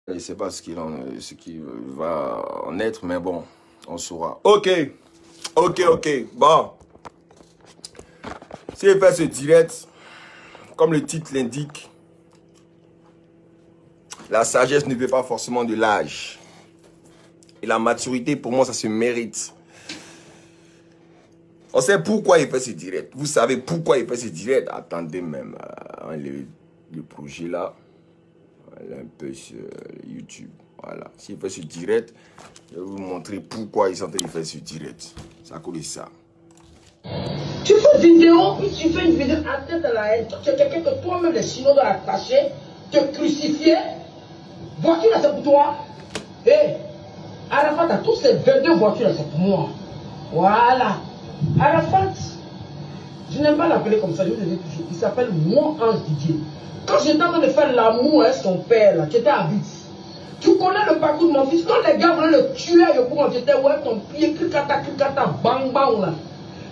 Je ne sais pas ce qui va en être, mais bon, on saura. Ok. Bon. Si je fais ce direct, comme le titre l'indique, la sagesse ne veut pas forcément de l'âge. Et la maturité, pour moi, ça se mérite. On sait pourquoi il fait ce direct. Vous savez pourquoi il fait ce direct. Attendez même le projet là. Voilà, un peu sur YouTube. Voilà. S'il fait ce direct, je vais vous montrer pourquoi il est en train de faire ce direct. Ça coule ça. Tu fais une vidéo, tu fais une vidéo à tête à la haine. Tu es quelqu'un que toi-même les Chinois doivent attacher, te crucifier. Voiture là, c'est pour toi. Et Arafat, tous ces 22 voitures là, c'est pour moi. Voilà. Arafat, je n'aime pas l'appeler comme ça, je vous le dis toujours. Il s'appelle Mon Ange Didier. Quand j'étais en train de faire l'amour avec son père, là, tu étais à Bits. Tu connais le parcours de mon fils. Quand les gars voulaient le tuer, j'étais ouais, ton pied, krikata, bang, bang, là.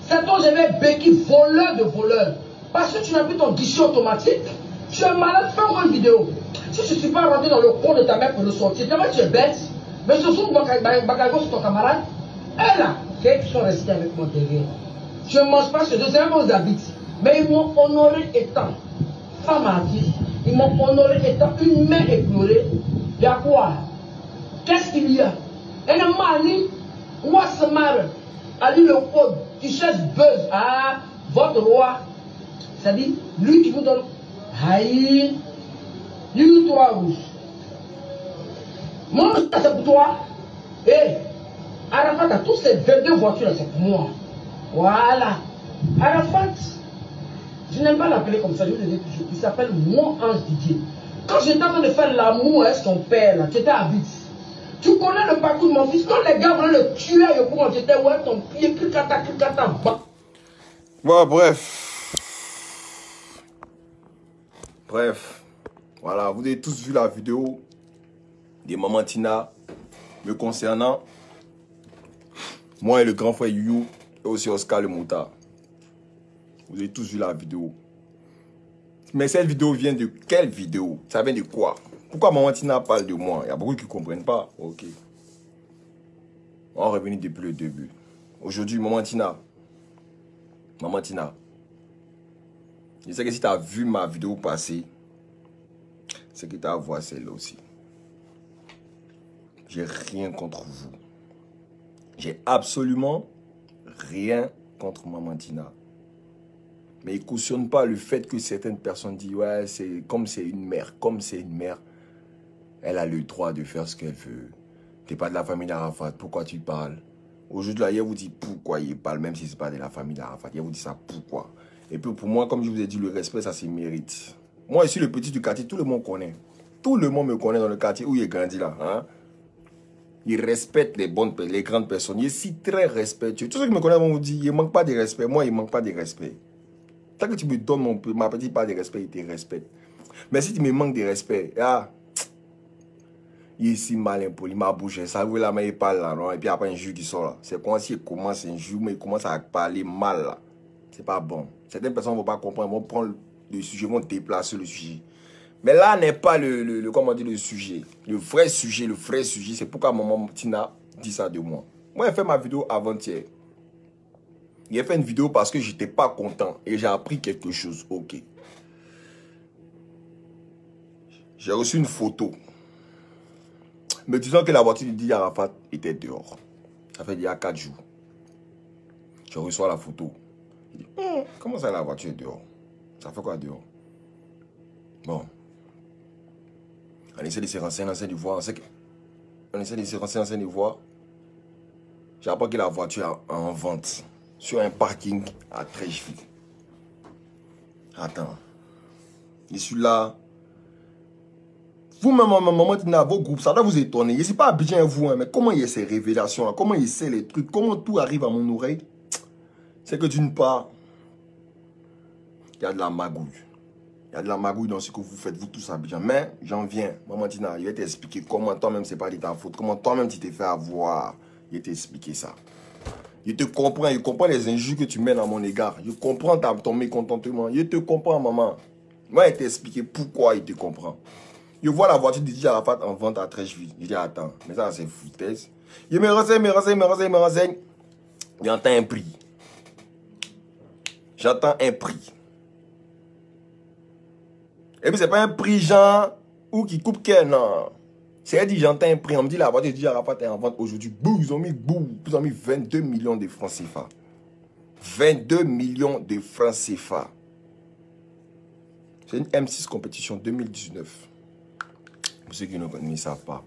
C'est toi, j'avais béquille, voleur de voleur. Parce que tu n'as plus ton guichet automatique. Tu es malade, fais-moi une vidéo. Si je ne suis pas rentré dans le compte de ta mère pour le sortir, tu es bête. Mais ce sont Bakago sur ton camarade. Et là, qui sont restés avec moi derrière. Je ne mange pas chez eux, c'est même aux habits. Mais ils m'ont honoré étant femme artiste. Ils m'ont honoré étant une mère éplorée. Il y a quoi? Qu'est-ce qu'il y a? Et le mani, what's the matter? Ali le code, tu cherches buzz. Ah, votre roi. C'est-à-dire, lui qui vous donne. Aïe, lui, toi rouge. Mon c'est pour toi. Hé, Arafat, tous ces 22 voitures, c'est pour moi. Voilà. Arafat, je n'aime pas l'appeler comme ça, je vous le dis toujours. Il s'appelle Mon Ange Didier. Quand j'étais en train de faire l'amour avec son père, là, tu étais à Bits. Tu connais le parcours de mon fils. Quand les gars voulaient le tuer, j'étais ouais, ton pied, krikata, bang. Bon, bref. Voilà, vous avez tous vu la vidéo de Maman Tina me concernant. Moi et le grand frère Youyou et aussi Oscar le Mouta. Vous avez tous vu la vidéo. Mais cette vidéo vient de quelle vidéo? Ça vient de quoi? Pourquoi Maman Tina parle de moi? Il y a beaucoup qui ne comprennent pas. Ok. On va revenir depuis le début. Aujourd'hui, Maman Tina. Je sais que si tu as vu ma vidéo passer, c'est que tu as vu celle-là aussi. J'ai rien contre vous. J'ai absolument rien contre Maman Tina. Mais il ne cautionne pas le fait que certaines personnes disent ouais, c'est une mère, elle a le droit de faire ce qu'elle veut. Tu n'es pas de la famille d'Arafat, pourquoi tu parles? Aujourd'hui, là, il vous dit pourquoi il parle, même si ce n'est pas de la famille d'Arafat. Il vous dit ça pourquoi. Et puis pour moi, comme je vous ai dit, le respect, ça se mérite. Moi, je suis le petit du quartier, tout le monde connaît. Tout le monde me connaît dans le quartier où il est grandi là. Hein? Il respecte les grandes personnes. Il est si très respectueux. Tous ceux qui me connaissent vont vous dire, il ne manque pas de respect. Moi, il ne manque pas de respect. Tant que tu me donnes ma petite part de respect, il te respecte. Mais si tu me manques de respect, il est si malin poli, il m'a bouché. Ça ouvre la main, il parle là, non? Et puis après un jus qui sort là. C'est comme s'il commence un jus, mais il commence à parler mal là. C'est pas bon. Certaines personnes ne vont pas comprendre, vont prendre le sujet, vont déplacer le sujet. Mais là n'est pas comment dire, le sujet. Le vrai sujet, c'est pourquoi Maman Tina dit ça de moi. Moi, j'ai fait ma vidéo avant-hier. J'ai fait une vidéo parce que j'étais pas content et j'ai appris quelque chose. Ok. J'ai reçu une photo me disant que la voiture de Didier Arafat était dehors. Ça fait il y a 4 jours. Je reçois la photo. Il dit, comment ça la voiture est dehors? Ça fait quoi dehors? Bon. On essaie de se renseigner, on essaie de se renseigner, voir. J'apprends que la voiture est en vente sur un parking à Trècheville. Attends. Je suis là. Vous-même, Maman Tina, vos groupes, ça doit vous étonner. Je ne suis pas Abidjan vous, hein, mais comment il y a ces révélations-là? Comment il sait les trucs? Comment tout arrive à mon oreille? C'est que d'une part, il y a de la magouille. Il y a de la magouille dans ce que vous faites, vous tous à Abidjan. Mais j'en viens. Maman Tina, je vais t'expliquer comment toi-même, c'est pas de ta faute. Comment toi-même, tu t'es fait avoir. Je vais t'expliquer ça. Je te comprends. Je comprends les injures que tu mènes à mon égard. Je comprends ton mécontentement. Je te comprends, maman. Moi, je vais t'expliquer pourquoi il te comprend. Je vois la voiture de Didier Arafat en vente à Trècheville. Je dis, attends, mais ça, c'est foutaise. Je me renseigne. J'entends un prix. Et puis, c'est pas un prix, genre, ou qui coupe quel, non. C'est dit, j'entends un prix. On me dit, la voiture de Didier Arafat est en vente aujourd'hui. Bouh, ils ont mis 22 millions de francs CFA. 22 millions de francs CFA. C'est une M6 compétition 2019. Pour ceux qui ne savent pas.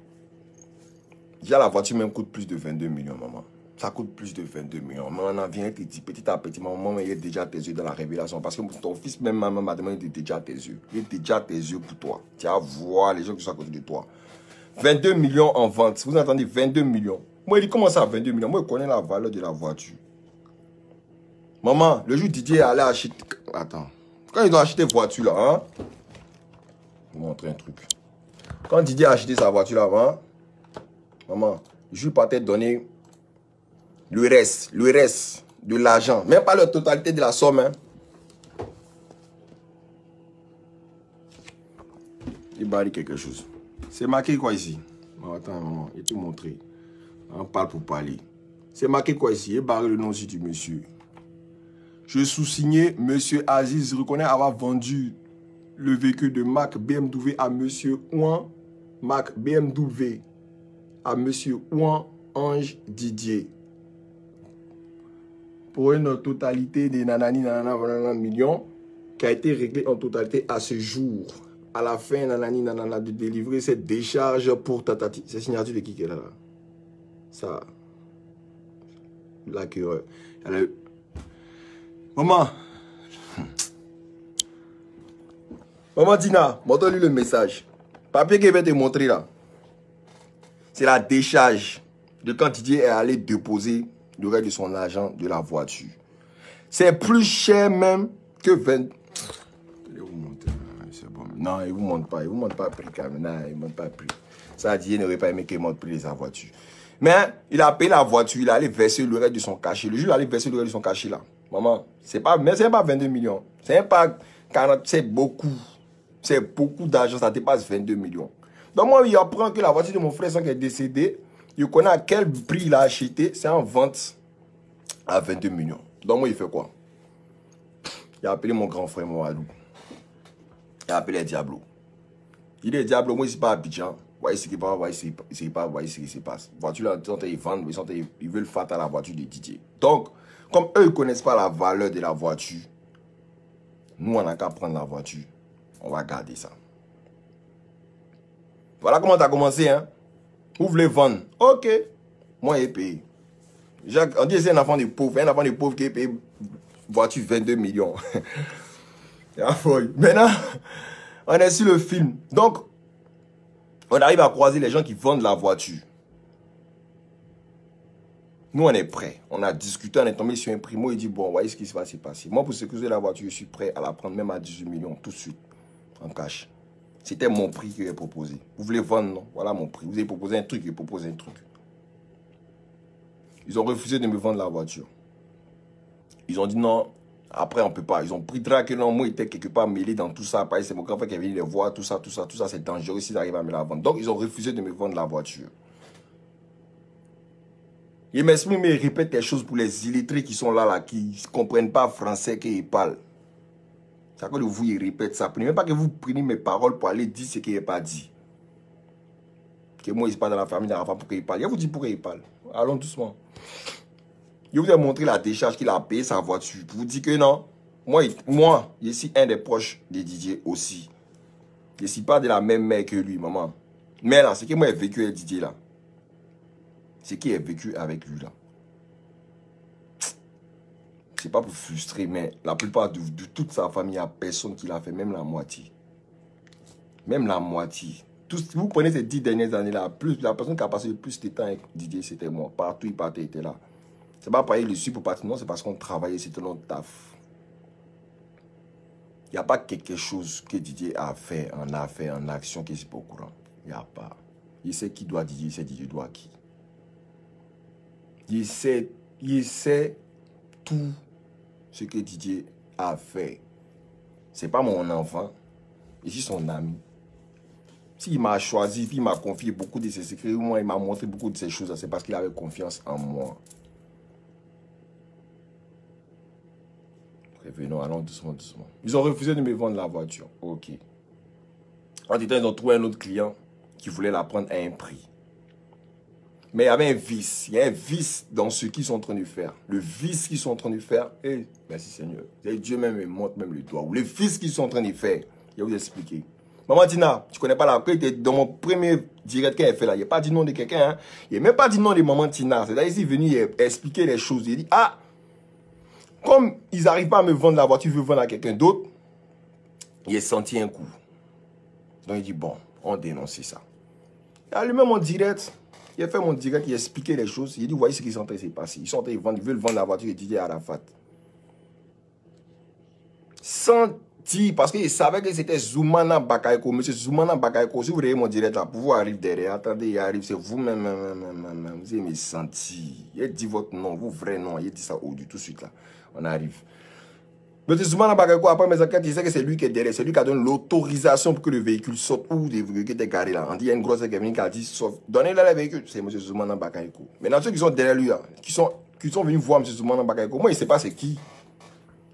Déjà, la voiture même coûte plus de 22 millions, maman. Ça coûte plus de 22 millions. Mais on en vient te dire petit à petit, maman, il y a déjà tes yeux dans la révélation. Parce que ton fils, même maman, m'a demandé déjà tes yeux. Il y a déjà tes yeux pour toi. Tu vas voir les gens qui sont à côté de toi. 22 millions en vente. Vous entendez 22 millions. Moi, il dit, comment ça, 22 millions? Moi, je connais la valeur de la voiture. Maman, le jour Didier allait acheter... Attends. Quand ils ont acheté voiture, là, hein? Je vais vous montrer un truc. Quand Didier a acheté sa voiture, là, hein? Maman, je lui partais donner le reste de l'argent. Même pas la totalité de la somme, hein? Il va dire quelque chose. C'est marqué quoi ici? Oh, attends, maman, je vais te montrer. On parle pour parler. C'est marqué quoi ici? Il barre le nom aussi du monsieur. Je sous-signais, monsieur Aziz reconnaît avoir vendu le véhicule de marque BMW à monsieur Ouan. Marque BMW à monsieur Ouan Ange Didier. Pour une totalité de nanani millions qui a été réglée en totalité à ce jour. À la fin, nanani nanana, de délivrer cette décharge pour tatati. C'est signature de qui est là? Ça. L'acquéreur. Maman. Maman Dina, montre-lui le message. Papier qu'il va te montrer là. C'est la décharge de quand Didier est allé déposer le reste de son argent de la voiture. C'est plus cher même que 20... Non, il ne vous montre pas. Il ne vous montre pas le prix quand même. Non, il ne montre pas le prix. Ça, Didier n'aurait pas aimé qu'il montre le prix de sa voiture. Mais il a payé la voiture. Il allait verser le reste de son cachet. Le jour, il allait verser le reste de son cachet là. Maman, c'est pas 22 millions. C'est pas 40, c'est beaucoup. C'est beaucoup d'argent. Ça dépasse 22 millions. Donc moi, il apprend que la voiture de mon frère qui est décédé, il connaît à quel prix il a acheté. C'est en vente à 22 millions. Donc moi, il fait quoi? Il a appelé mon grand frère Moadou. Il a appelé Diablo. Il dit Diablo, moi, je ne suis pas à Abidjan. Voyez ce qui passe, voyez ce qui se passe. Voiture là, ils vendent, ils veulent faire à la voiture de Didier. Donc, comme eux, ils ne connaissent pas la valeur de la voiture, nous, on n'a qu'à prendre la voiture. On va garder ça. Voilà comment tu as commencé, hein. Vous voulez vendre. Ok. Moi, il est payé. On dit que c'est un enfant de pauvre. Un enfant de pauvre qui est payé voiture 22 millions. Maintenant, on est sur le film. Donc, on arrive à croiser les gens qui vendent la voiture. Nous, on est prêts. On a discuté, on est tombé sur un primo. Il dit, bon, voyez ce qui va se passer. Moi, pour sécuriser la voiture, je suis prêt à la prendre même à 18 millions tout de suite, en cash. C'était mon prix que j'ai proposé. Vous voulez vendre, non? Voilà mon prix. Vous avez proposé un truc, j'ai proposé un truc. Ils ont refusé de me vendre la voiture. Ils ont dit non, après on ne peut pas. Ils ont pris drap que non, moi j'étais quelque part mêlé dans tout ça. C'est mon grand frère qui est venu les voir, tout ça, c'est dangereux s'ils arrivent à me la vendre. Donc ils ont refusé de me vendre la voiture. Ils m'expriment et répètent des choses pour les illettrés qui sont là, qui ne comprennent pas français, qu'ils parlent. C'est à cause de vous, ils répètent ça. Même pas que vous preniez mes paroles pour aller dire ce qu'il n'est pas dit. Que moi, il n'est pas dans la famille d'Arafat pour qu'il parle. Je vous dis pourquoi il parle. Allons doucement. Je vous ai montré la décharge qu'il a payé sa voiture. Pour vous dire que non. Moi, je suis un des proches de Didier aussi. Je ne suis pas de la même mère que lui, maman. Mais là, c'est que moi, j'ai vécu avec Didier là. C'est qui est vécu avec lui là. C'est pas pour frustrer, mais la plupart de toute sa famille, il n'y a personne qui l'a fait, même la moitié. Même la moitié. Vous prenez ces 10 dernières années-là, la personne qui a passé le plus de temps avec Didier, c'était moi. Partout, il partait, il était là. C'est pas pareil, le suit pour partir, non, c'est parce qu'on travaillait, c'était notre taf. Il n'y a pas quelque chose que Didier a fait, en action, qui est pas au courant. Il n'y a pas. Il sait qui doit Didier, il sait Didier doit qui. Il sait tout ce que Didier a fait. C'est pas mon enfant, je suis son ami. S'il m'a choisi, il m'a confié beaucoup de ses secrets, moi, il m'a montré beaucoup de ces choses, c'est parce qu'il avait confiance en moi. Revenons, allons doucement, doucement. Ils ont refusé de me vendre la voiture. Ok. En temps, ils ont trouvé un autre client qui voulait la prendre à un prix. Mais il y avait un vice. Il y a un vice dans ce qu'ils sont en train de faire. Le vice qu'ils sont en train de faire, merci Seigneur. Dieu même me montre même le doigt. Le vice qu'ils sont en train de faire, je vais vous expliquer. Maman Tina, tu connais pas la paix, dans mon premier direct qu'elle a fait là, il n'a pas dit non de quelqu'un, hein. Il n'a même pas dit non de Maman Tina. C'est-à-dire, il est venu expliquer les choses. Il dit, ah, comme ils n'arrivent pas à me vendre la voiture, ils veulent vendre à quelqu'un d'autre, il a senti un coup. Donc il dit, bon, on dénonce ça. Il a lui-même en direct, il a fait mon direct, il a expliqué les choses. Il a dit, voyez ce qu'ils sont en train de se passer. Ils sont en train de vendre, ils veulent vendre la voiture de Didier Arafat. Sans dire, parce qu'il savait que c'était Zoumana Bakayoko. Monsieur Zoumana Bakayoko, si vous voyez mon direct là, pour vous arriver derrière, attendez, il arrive, c'est vous-même, vous avez me senti. Il a dit votre nom, vos vrais noms, il a dit ça au tout de suite là. On arrive. Monsieur Zoumana Bakayoko, après mes enquêtes, il sait que c'est lui qui est derrière, c'est lui qui a donné l'autorisation pour que le véhicule sorte ou des véhicules qui étaient garés là. On dit, il y a une grosse équipe qui a dit, donnez-le le véhicule. C'est monsieur Zoumana Bakayoko. Maintenant, ceux qui sont derrière lui là, qui sont venus voir monsieur Zoumana Bakayoko, moi, il ne sait pas c'est qui.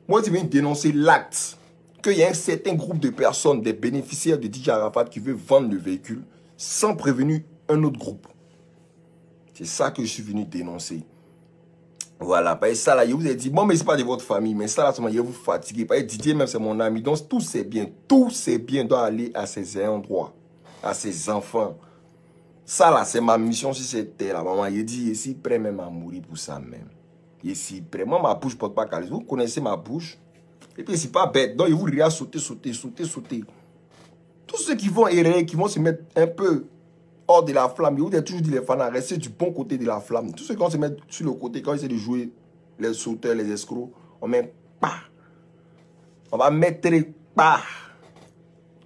Moi, je viens dénoncer l'acte qu'il y a un certain groupe de personnes, des bénéficiaires de Didier Arafat qui veulent vendre le véhicule sans prévenir un autre groupe. C'est ça que je suis venu dénoncer. Voilà, parce que ça là, je vous ai dit, bon, mais c'est pas de votre famille, mais ça là, je vous fatiguer. Parce que Didier, même c'est mon ami, donc tous ces biens doivent aller à ses endroits, à ses enfants. Ça là, c'est ma mission sur cette terre là. Maman, il dit, ici, prêt même à mourir pour ça même. Ici, prêt. Moi, ma bouche ne porte pas calice. Vous connaissez ma bouche. Et puis, c'est pas bête. Donc, il vous rire sauter. Tous ceux qui vont errer, qui vont se mettre un peu hors de la flamme, je vous ai toujours dit les fans, restez du bon côté de la flamme. Tous ceux qui vont se mettre sur le côté, quand ils essaient de jouer les sauteurs, les escrocs, on met pas. On va mettre pas.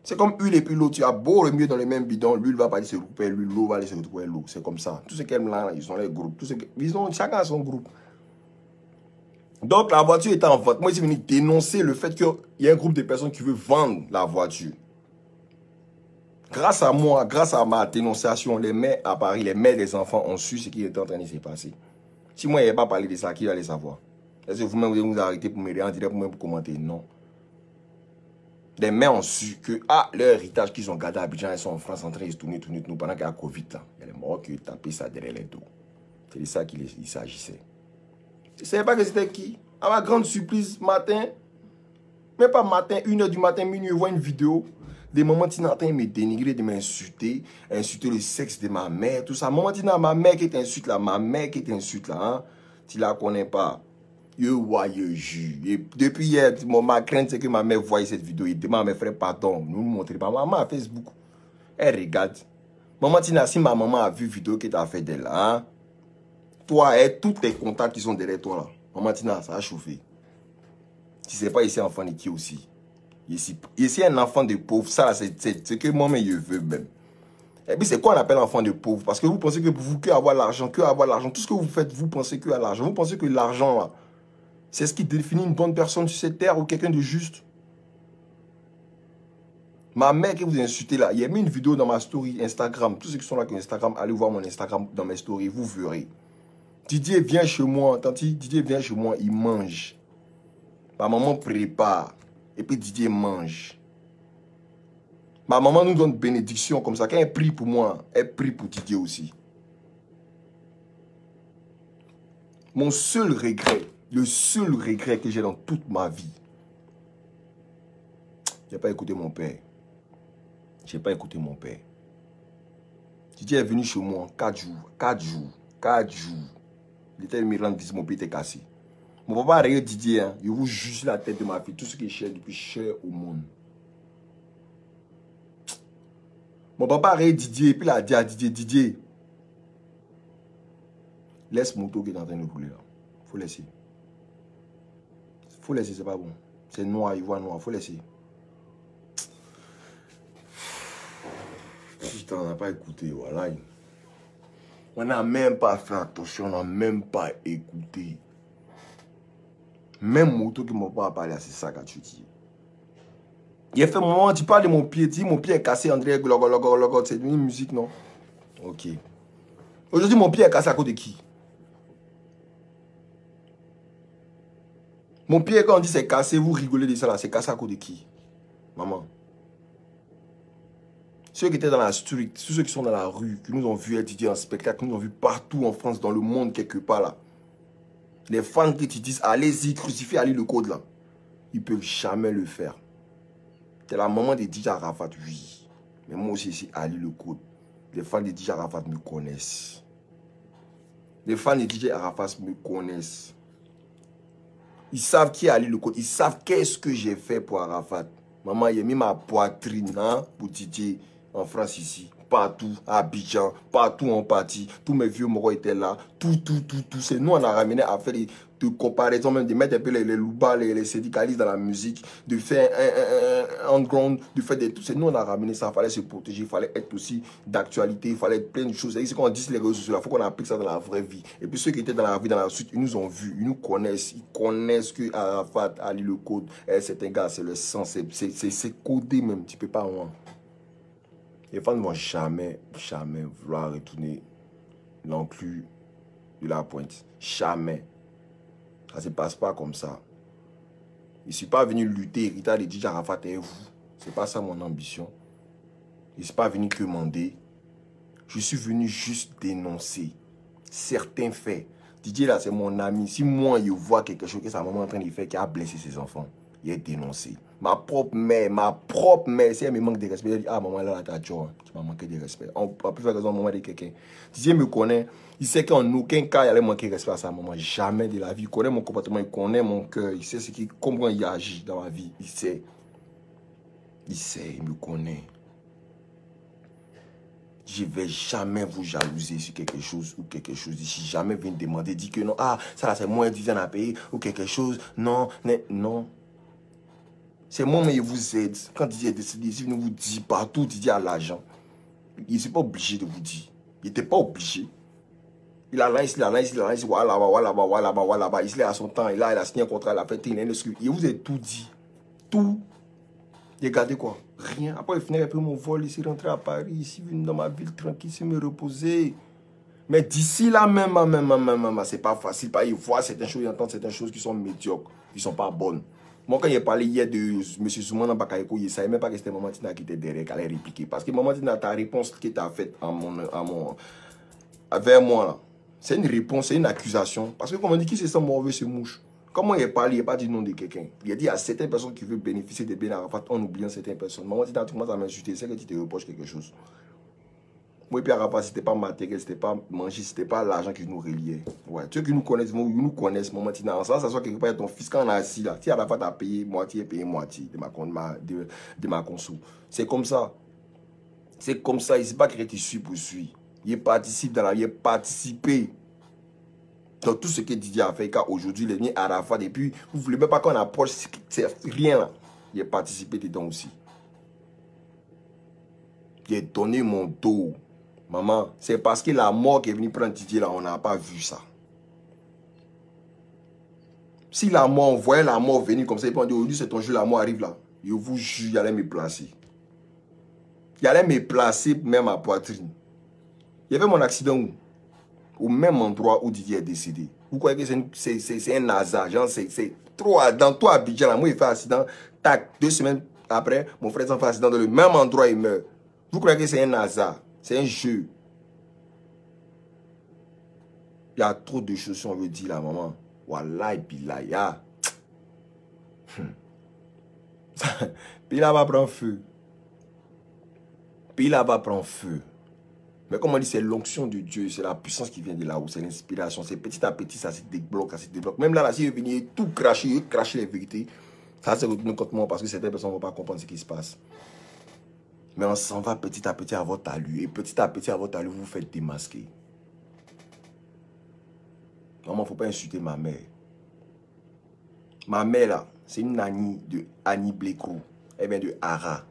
C'est comme huile et puis l'eau. Tu as beau le mieux dans le même bidon, l'huile va pas aller se regrouper l'huile, l'eau va aller se retrouver l'eau. C'est comme ça. Tous ceux qui aiment là, ils ont les groupes. Chacun a son groupe. Donc, la voiture est en vente. Moi, je suis venu dénoncer le fait qu'il y a un groupe de personnes qui veulent vendre la voiture. Grâce à moi, grâce à ma dénonciation, les mères à Paris, les mères des enfants ont su ce qui était en train de se passer. Si moi, je n'avais pas parlé de ça, qui allait savoir? Est-ce que vous-même, vous vous arrêtez pour me dire en direct, pour commenter? Non. Les mères ont su que, leur héritage qu'ils ont gardé à Abidjan, ils sont en France en train de se tourner pendant qu'il y a Covid là. Il y a les morts qui ont tapé ça derrière les dos. C'est de ça qu'il s'agissait. Je ne savais pas que c'était qui. À ma grande surprise, matin, même pas matin, 1h du matin, minuit, je vois une vidéo. Des moments Tina de me dénigrer, de m'insulter, insulter le sexe de ma mère, tout ça. Maman Tina, ma mère qui t'insulte là, hein. Tu la connais pas. Je vois, je jure. Depuis hier, ma crainte c'est que ma mère voie cette vidéo. Il demande à mes frères pardon. Nous montrer pas. Maman a Facebook. Elle regarde. Maman Tina, si ma maman a vu la vidéo que tu as fait d'elle là, hein, toi et tous tes contacts qui sont derrière toi là. Maman Tina, ça a chauffé. Tu sais pas, ici, enfant de qui aussi. Ici, un enfant de pauvre, ça, c'est que moi-même, je veux même. Et puis, c'est quoi on appelle enfant de pauvre? Parce que vous pensez que pour vous, que avoir l'argent, tout ce que vous faites, vous pensez que à l'argent. Vous pensez que l'argent, là, c'est ce qui définit une bonne personne sur cette terre ou quelqu'un de juste. Ma mère qui vous insultez là, il y a mis une vidéo dans ma story Instagram. Tous ceux qui sont là sur Instagram, allez voir mon Instagram dans mes stories, vous verrez. Didier vient chez moi, tanti, Didier vient chez moi, il mange. Ma maman prépare. Et puis Didier mange. Ma maman nous donne bénédiction comme ça. Quand elle prie pour moi, elle prie pour Didier aussi. Mon seul regret, le seul regret que j'ai dans toute ma vie, je n'ai pas écouté mon père. Je n'ai pas écouté mon père. Didier est venu chez moi 4 jours. Il était me rendre visite, mon pied était cassé. Mon papa a regardé Didier, hein, il vous juge la tête de ma fille, tout ce qui est cher depuis cher au monde. Mon papa a regardé Didier, et puis il a dit à Didier, laisse mon moto qui est en train de rouler là. Faut laisser. Faut laisser, c'est pas bon. C'est noir, il voit noir, faut laisser. Putain, on n'a pas écouté, voilà. On n'a même pas fait attention, on n'a même pas écouté. Même moto qui ne m'a pas parlé, c'est ça que tu dis. Il a fait un moment, tu parles de mon pied, dis mon pied est cassé, André, c'est une musique, non? Ok. Aujourd'hui, mon pied est cassé à cause de qui? Mon pied, quand on dit c'est cassé, vous rigolez de ça là, c'est cassé à cause de qui? Maman. Ceux qui étaient dans la street, ceux qui sont dans la rue, qui nous ont vu étudier en spectacle, qui nous ont vu partout en France, dans le monde, quelque part là. Les fans qui te disent, allez-y, crucifiez Ali le code là. Ils ne peuvent jamais le faire. C'est la maman de DJ Arafat, oui. Mais moi aussi, c'est Ali le code. Les fans de DJ Arafat me connaissent. Les fans de DJ Arafat me connaissent. Ils savent qui est Ali le code. Ils savent qu'est-ce que j'ai fait pour Arafat. Maman, il a mis ma poitrine hein, pour DJ en France ici. Partout, à Abidjan, partout en partie. Tous mes vieux morts étaient là. Tout. C'est nous, on a ramené à faire de comparaison, même de mettre un peu les loubas, les syndicalistes dans la musique, de faire un underground, de faire des tout. C'est nous, on a ramené ça. Il fallait se protéger, il fallait être aussi d'actualité, il fallait être plein de choses. C'est qu'on dit les réseaux sociaux, il faut qu'on applique ça dans la vraie vie. Et puis ceux qui étaient dans la vie, dans la suite, ils nous ont vus, ils nous connaissent, ils connaissent que Arafat, Ali le code, c'est un gars, c'est le sang, c'est codé même, tu peux pas moins. Les fans ne vont jamais vouloir retourner l'enclume de la pointe. Jamais. Ça ne se passe pas comme ça. Je ne suis pas venu lutter, hériter de DJ Arafat et vous. Ce n'est pas ça mon ambition. Je ne suis pas venu commander. Je suis venu juste dénoncer certains faits. DJ là, c'est mon ami. Si moi, je vois quelque chose que sa maman est en train de faire qui a blessé ses enfants, il est dénoncé. Ma propre mère, si elle me manque de respect, elle dit, ah maman, là, t'as Joe, tu m'as manqué de respect. On peut faire raison, maman de quelqu'un. DJ me connaît, il sait qu'en aucun cas, il allait manquer de respect à sa maman. Jamais de la vie. Il connaît mon comportement, il connaît mon cœur, il sait ce qu'il, comment il agit dans ma vie. Il sait, il me connaît. Je ne vais jamais vous jalouser sur quelque chose ou quelque chose. Si jamais vous me demandez, dit que non, ah, ça c'est moins 10 ans à payer ou quelque chose. Non. C'est moi, mais il vous aide. Quand Didier est décédé, il vous dit partout, Didier a l'argent. Il n'est pas obligé de vous dire. Il n'était pas obligé. Il a lancé, voilà. Il est à son temps, il a signé un contrat, il a fait il vous a tout dit. Tout. Regardez quoi? Rien. Après, il finit un peu mon vol, il s'est rentré à Paris, ici, venu dans ma ville tranquille, il me reposer. Mais d'ici là, même, c'est pas facile. Il voit certaines choses, il entend certaines choses qui sont médiocres, qui ne sont pas bonnes. Moi, quand il a parlé hier de M. Soumana Bakayoko, il ne savait même pas que c'était Maman Tina qui était derrière, qui allait répliquer. Parce que Maman Tina, ta réponse que tu as faite vers moi, c'est une réponse, c'est une accusation. Parce que, comme on dit, qui se sent mauvais, se mouche. Comment il a parlé, il n'a pas dit le nom de quelqu'un. Il a dit à certaines personnes qui veulent bénéficier de Ben Arafat en oubliant certaines personnes. Maman Tina, tu commences à m'insulter, c'est que tu te reproches quelque chose. Moi et puis Arafat, c'était pas matériel, c'était pas manger, c'était pas l'argent qui nous reliait. Ouais. Ceux qui nous connaissent, ils nous connaissent, Maman Tina. En ça soit quelque part ton fils quand on a assis là. Si Arafat a payé moitié de ma conso. C'est comme ça. C'est comme ça. Il ne sait pas que tu suis poursuit. Il participe dans la vie, il participe dans tout ce que Didier a fait. Car aujourd'hui, il est venu Arafat. Et puis, vous ne voulez même pas qu'on approche, c'est rien là. Il a participé dedans aussi. Il a donné mon dos. Maman, c'est parce que la mort qui est venue prendre Didier là, on n'a pas vu ça. Si la mort, on voyait la mort venir comme ça, il peut dire aujourd'hui c'est ton jeu, la mort arrive là. Je vous jure, il allait me placer. Il allait me placer même à poitrine. Il y avait mon accident où? Au même endroit où Didier est décédé. Vous croyez que c'est un hasard? Genre, c'est trop dans tout Abidjan là. Moi, il fait un accident. Tac, 2 semaines après, mon frère s'en fait un accident dans le même endroit, il meurt. Vous croyez que c'est un hasard? C'est un jeu. Il y a trop de choses, on veut dire là, maman. Wallahi bilaya. Puis là va prendre feu. Puis là va prendre feu. Mais comme on dit, c'est l'onction de Dieu, c'est la puissance qui vient de là-haut, c'est l'inspiration. C'est petit à petit, ça se débloque, ça se débloque. Même là, si il venir tout cracher, il cracher les vérités, ça se retourne contre moi parce que certaines personnes ne vont pas comprendre ce qui se passe. Mais on s'en va petit à petit à votre allure. Et petit à petit à votre allure, vous vous faites démasquer. Maman, il ne faut pas insulter ma mère. Ma mère, là, c'est une Annie de Annie Blécrou. Elle vient de Hara.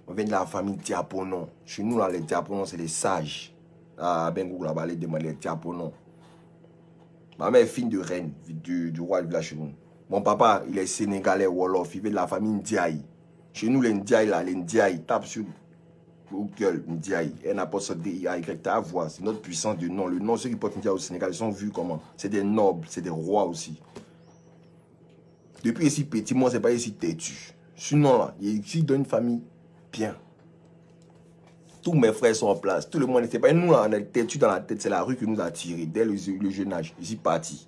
On vient de la famille Diaponon. Chez nous, là, les Diaponons, c'est les sages. Ah, Bengou, là-bas, les demandent les Diaponons. Ma mère est fille de reine, du roi du village chez nous. Mon papa, il est sénégalais, Wolof. Il vient de la famille Ndiaye. Chez nous, les Ndiaye, là, les Ndiaye, tape sur Google, Ndiaye. Elle n'a pas ça D-I-A-Y, t'as à voir. C'est notre puissance de nom. Le nom, ceux qui portent Ndiaye au Sénégal, ils sont vus comment? C'est des nobles, c'est des rois aussi. Depuis ici petit, moi, c'est pas ici têtu. Sinon, là, il est ici dans une famille bien. Tous mes frères sont en place. Tout le monde n'était pas. Nous, là, on est têtu dans la tête. C'est la rue qui nous a tirés dès le jeune âge. Ici, parti.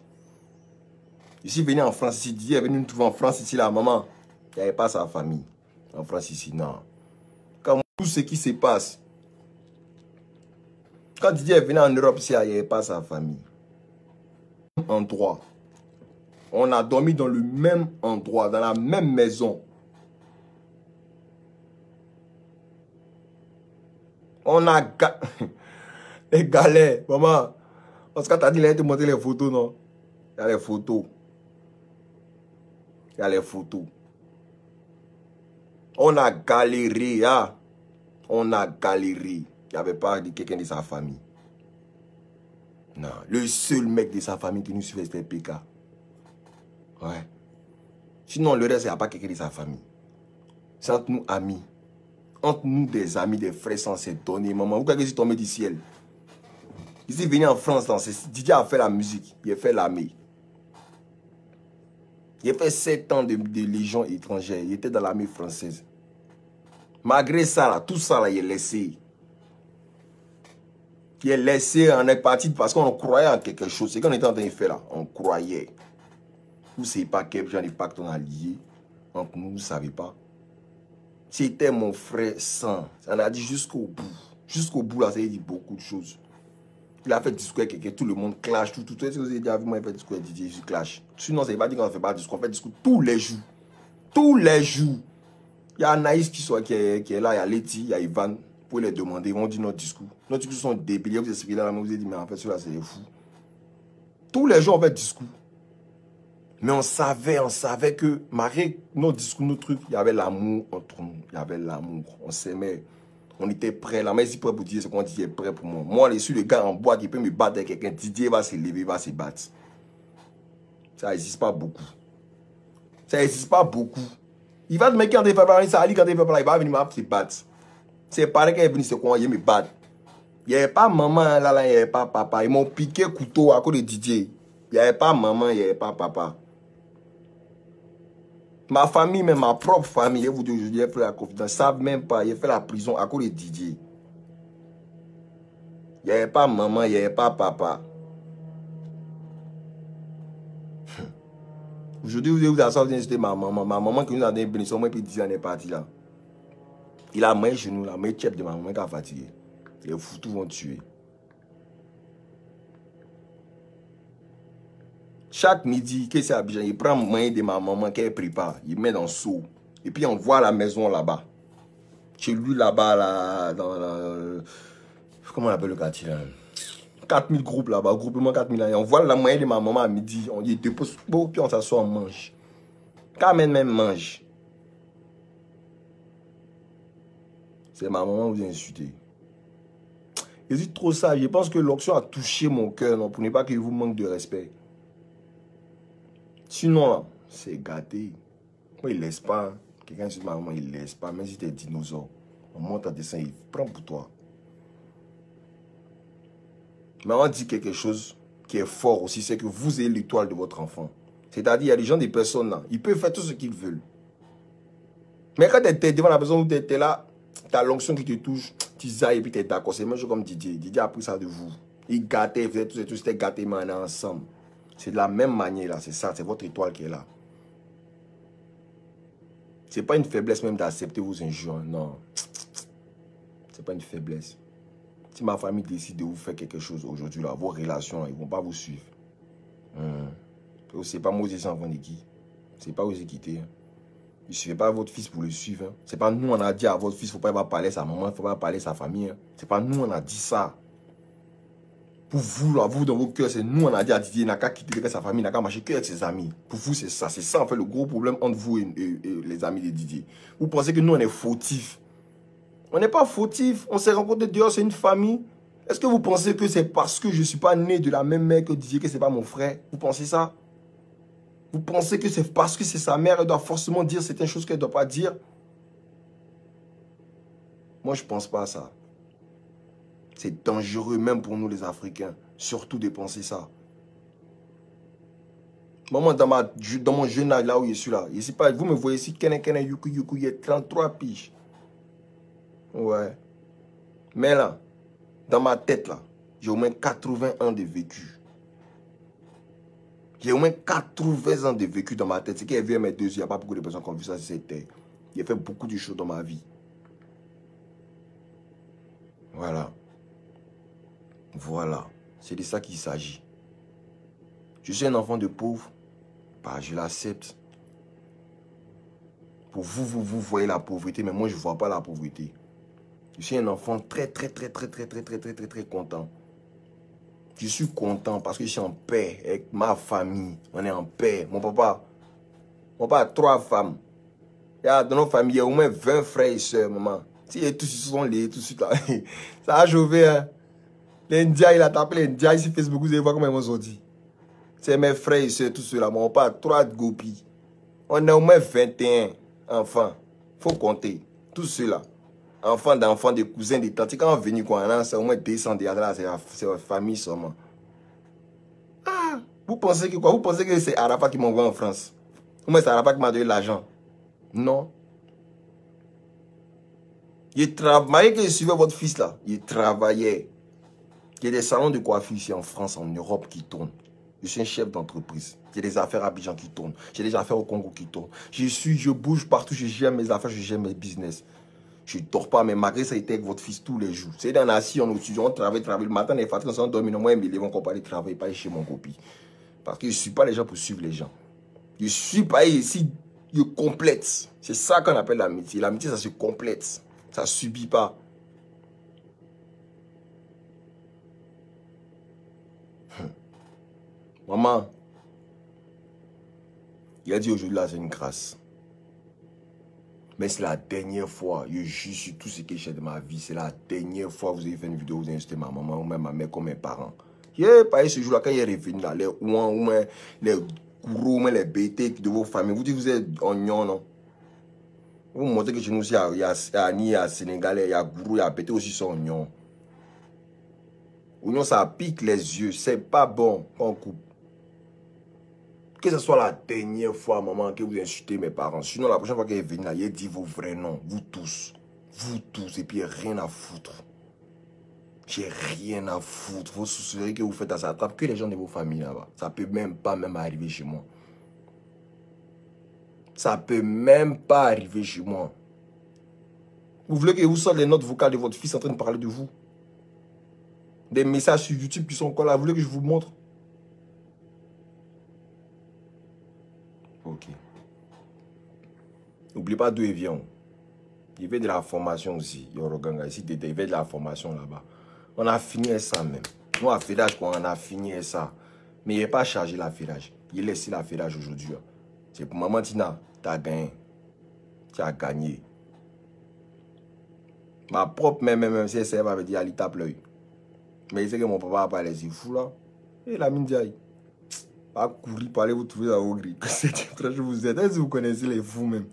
Ici, venu en France, ici, Didier est venu nous trouver en France, ici, là, maman. Il n'y avait pas sa famille. En France, ici, non. Quand tout ce qui se passe, quand Didier est venu en Europe, ici, il n'y avait pas sa famille. Endroit. On a dormi dans le même endroit, dans la même maison. On a les galères, maman. Parce que tu as dit, il a te montrer les photos, non? Il y a les photos. Il y a les photos. On a galéré, hein? On a galéré. Il n'y avait pas quelqu'un de sa famille. Non. Le seul mec de sa famille qui nous suivait, c'était PK. Ouais. Sinon, le reste, il n'y a pas quelqu'un de sa famille. C'est entre nous, amis. Entre nous, des amis, des frères censés donner. Maman, vous croyez que c'est tombé du ciel? Ici, venu en France, Didier a fait la musique. Il a fait l'armée. Il a fait 7 ans de légion étrangère. Il était dans l'armée française. Malgré ça, là, tout ça, là, il est laissé. Il est laissé, on est parti parce qu'on croyait en quelque chose. C'est qu'on était en train de faire là. On croyait. Vous ne savez pas quel genre de pacte on a lié. Entre nous, vous ne savez pas. C'était mon frère sang. On a dit jusqu'au bout. Jusqu'au bout, là, ça a dit beaucoup de choses. Il a fait discours avec quelqu'un, tout le monde clash, tout. Vous avez déjà vu moi, il fait discours avec Didier, je clash. Sinon, ça ne veut pas dire qu'on ne fait pas de discours. On fait discours tous les jours. Tous les jours. Il y a Anaïs qui est là, il y a Letty, il y a Ivan. Vous pouvez les demander, ils vont dire notre discours. Nos discours sont débiles. Vous expliquez là, mais vous avez dit, mais en fait, cela, c'est fou. Tous les jours, on fait discours. Mais on savait que, malgré nos discours, nos trucs, il y avait l'amour entre nous. Il y avait l'amour. On s'aimait. On était prêts. La main, si prêt pour dire ce qu'on dit, est prêt pour moi. Moi, je suis le gars en bois qui peut me battre avec quelqu'un. Didier va se lever, va se battre. Ça n'existe pas beaucoup. Ça n'existe pas beaucoup. Il va te mettre quand il fait parler, ça Ali quand il fait parler, il va venir se battre. C'est pareil qu'il est venu, c'est quoi, il me battre. Il n'y avait pas maman là, il n'y avait pas papa. Ils m'ont piqué couteau à cause de Didier. Il n'y avait pas maman, il n'y avait pas papa. Ma famille, même ma propre famille, je vous dis aujourd'hui, j'ai fait la confidence, ils ne savent même pas, j'ai fait la prison à cause de Didier. Il n'y avait pas maman, il n'y avait pas papa. Aujourd'hui, vous avez sorti, c'était ma maman qui nous a donné une bénédiction, moi, puis Didier en est parti là. Il a main chez nous, la main chef de ma maman qui a fatigué. Les foutous vont tuer. Chaque midi, qu'est-ce qu'il y a? Il prend main de ma maman qu'elle prépare, il met dans le seau. Et puis on voit la maison là-bas. Chez lui là-bas, là, dans la... Comment on appelle le quartier là? 4000 groupes là-bas, groupement 4000 là. Et on voit la main de ma maman à midi, on y dépose, puis on s'assoit, on mange. Quand même mange. C'est ma maman vous a insulté. Je dis trop ça, je pense que l'option a touché mon cœur, non, pour ne pas qu'il vous manque de respect. Sinon, là, c'est gâté. Moi, il ne laisse pas. Quelqu'un dit ma maman, il ne laisse pas. Même si tu es dinosaure, on monte en dessin, il prend pour toi. Mais on dit quelque chose qui est fort aussi, c'est que vous êtes l'étoile de votre enfant. C'est-à-dire, il y a des gens, des personnes là, ils peuvent faire tout ce qu'ils veulent. Mais quand tu es devant la personne où tu es là, tu as l'onction qui te touche, tu zailles et puis tu es d'accord. C'est même chose comme Didier. Didier a pris ça de vous. Il gâtait, il faisait tout ça, c'était gâté, mais on est ensemble. C'est de la même manière là, c'est ça, c'est votre étoile qui est là. C'est pas une faiblesse même d'accepter vos injures, non. C'est pas une faiblesse. Si ma famille décide de vous faire quelque chose aujourd'hui, là, vos relations, là, ils ne vont pas vous suivre. C'est pas moi aussi enfant de qui. C'est pas vous quitter. Hein. Il ne suffit pas votre fils pour le suivre. Hein. C'est pas nous on a dit à votre fils, il ne faut pas parler à sa maman, il ne faut pas parler à sa famille. Hein. C'est pas nous on a dit ça. Pour vous, là, vous dans vos cœurs, c'est nous on a dit à Didier, il n'a qu'à quitter sa famille, il n'a qu'à marcher qu'avec ses amis. Pour vous, c'est ça. C'est ça en fait le gros problème entre vous et les amis de Didier. Vous pensez que nous on est fautifs. On n'est pas fautifs. On s'est rencontrés dehors, c'est une famille. Est-ce que vous pensez que c'est parce que je ne suis pas né de la même mère que Didier que ce n'est pas mon frère? Vous pensez ça? Vous pensez que c'est parce que c'est sa mère, elle doit forcément dire certaines choses qu'elle ne doit pas dire? Moi, je ne pense pas à ça. C'est dangereux même pour nous les Africains. Surtout de penser ça. Maman, dans mon jeune âge, là où je suis là, ici, pas, vous me voyez ici, il y a 33 piges. Ouais. Mais là, dans ma tête, là, j'ai au moins 80 ans de vécu. J'ai au moins 80 ans de vécu dans ma tête. C'est qu'il y a vu mes deux yeux, il n'y a pas beaucoup de personnes qui ont vu ça sur cette terre. J'ai fait beaucoup de choses dans ma vie. Voilà. Voilà. C'est de ça qu'il s'agit. Je suis un enfant de pauvre. Bah, je l'accepte. Pour vous, vous voyez la pauvreté, mais moi, je ne vois pas la pauvreté. Je suis un enfant très content. Je suis content parce que je suis en paix avec ma famille. On est en paix. Mon papa a 3 femmes. Dans nos familles, il y a au moins 20 frères et soeurs, maman. Si tous sont liés, tout de suite là. Ça a chauffé, hein. Les Indiens, il a tapé les Indiens sur Facebook, vous allez voir comment ils m'ont sorti. C'est mes frères et soeurs, tout cela. Mon papa a 3 gopis. On est au moins 21 enfants. Il faut compter. Tout cela. Enfants d'enfants, des cousins, des tantes. Quand on est venu, c'est au moins 200 là, c'est la famille seulement. Ah, vous pensez que quoi? Vous pensez que c'est Arafat qui m'envoie en France? Ou moi, c'est Arafat qui m'a donné l'argent? Non. Il travaillait que je suivais votre fils là. Il travaillait. Il y a des salons de coiffure ici en France, en Europe qui tournent. Je suis un chef d'entreprise. J'ai des affaires à Abidjan qui tournent. J'ai des affaires au Congo qui tournent. Je bouge partout, je gère mes affaires, je gère mes business. Je ne dors pas, mais malgré ça, il était avec votre fils tous les jours. C'est dans la scie, on travaille le matin, les fatigues, on dormit, moi, ils vont comparer travailler, pas chez mon copie. Parce que je ne suis pas les gens pour suivre les gens. Je suis pas ici, je complète. C'est ça qu'on appelle l'amitié. L'amitié, ça se complète. Ça ne subit pas. Maman, il a dit aujourd'hui là, c'est une grâce. Mais c'est la dernière fois, je juge sur tout ce que j'ai de ma vie. C'est la dernière fois que vous avez fait une vidéo, vous avez insulté ma maman ou même ma mère comme mes parents. Pas ce jour-là, quand il est revenu là, les ouans, ou même les gourous, les bêtés de vos familles, vous dites que vous êtes oignon, non? Vous montrez que chez nous, il y a Ani, il y a Sénégalais, il y a gourou, il y a bêtés aussi sont oignons. Oignon, ça pique les yeux, c'est pas bon quand on coupe. Que ce soit la dernière fois, maman, que vous insultez mes parents. Sinon, la prochaine fois qu'elle est venue là, il dit vos vrais noms. Vous tous. Vous tous. Et puis, rien à foutre. J'ai rien à foutre. Vos soucis que vous faites à ça attrape que les gens de vos familles là-bas. Ça peut même pas arriver chez moi. Ça peut même pas arriver chez moi. Vous voulez que vous sortez les notes vocales de votre fils en train de parler de vous? Des messages sur YouTube qui sont encore là. Vous voulez que je vous montre? Ok. N'oubliez pas d'où il vient. Il fait de la formation aussi. Yoroganga, ici, il fait de la formation là-bas. On a fini ça même. Nous, à Fédage, on a fini ça. Mais il n'est pas chargé la Fédage. Il a laissé la Fédage aujourd'hui. C'est pour Maman Tina, tu as gagné. Tu as gagné. Ma propre mère, même si elle m'avait dit, elle tape l'œil. Mais il sait que mon papa n'a pas les fou là. Et la mine dit, pas courir pour aller vous trouver dans vos grilles. Je vous aide. Est-ce que vous connaissez les fous même?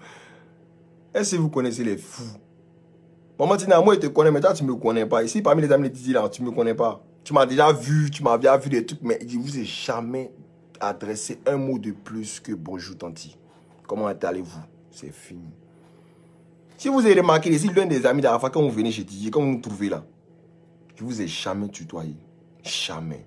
Est-ce que vous connaissez les fous? Maman Tina, moi je te connais, mais toi tu ne me connais pas. Ici, parmi les amis de Didi là, tu ne me connais pas. Tu m'as déjà vu, tu m'as déjà vu des trucs, mais je ne vous ai jamais adressé un mot de plus que bonjour tanti. Comment allez-vous? C'est fini. Si vous avez remarqué ici, l'un des amis d'Arafat, quand vous venez chez Didier, quand vous nous trouvez là, je ne vous ai jamais tutoyé. Jamais.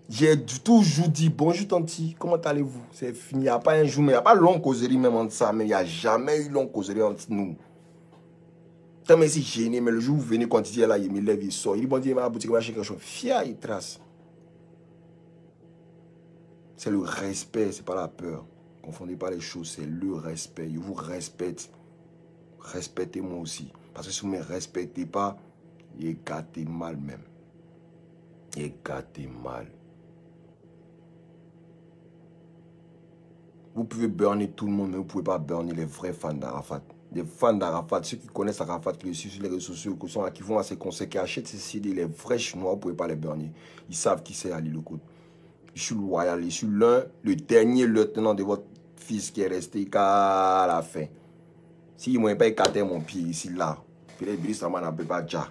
J'ai toujours dit bonjour tanti, comment allez-vous? C'est fini. Il n'y a pas un jour, mais il n'y a pas long causerie même entre ça, mais il n'y a jamais eu long causerie entre nous. Tant même si gêné, mais le jour où vous venez, quand il est là, il me lève, il sort. Il dit bon Dieu, ma boutique va acheter quelque chose. Fia, il trace. C'est le respect, c'est pas la peur. Confondez pas les choses, c'est le respect. Je vous respecte. Respectez-moi aussi. Parce que si vous ne me respectez pas, il est gâté mal même. Il est gâté mal. Vous pouvez burner tout le monde, mais vous ne pouvez pas burner les vrais fans d'Arafat. Des fans d'Arafat, ceux qui connaissent Arafat, qui le suivent sur les réseaux sociaux, qui vont à ses concerts, qui achètent ses CD, les vrais Chinois, vous ne pouvez pas les burner. Ils savent qui c'est Ali Lecoute. Je suis loyal, je suis le dernier lieutenant de votre fils qui est resté qu'à la fin. S'il ne m'a pas écarté mon pied ici, là, Peut-être Brice Sama n'a pas déjà.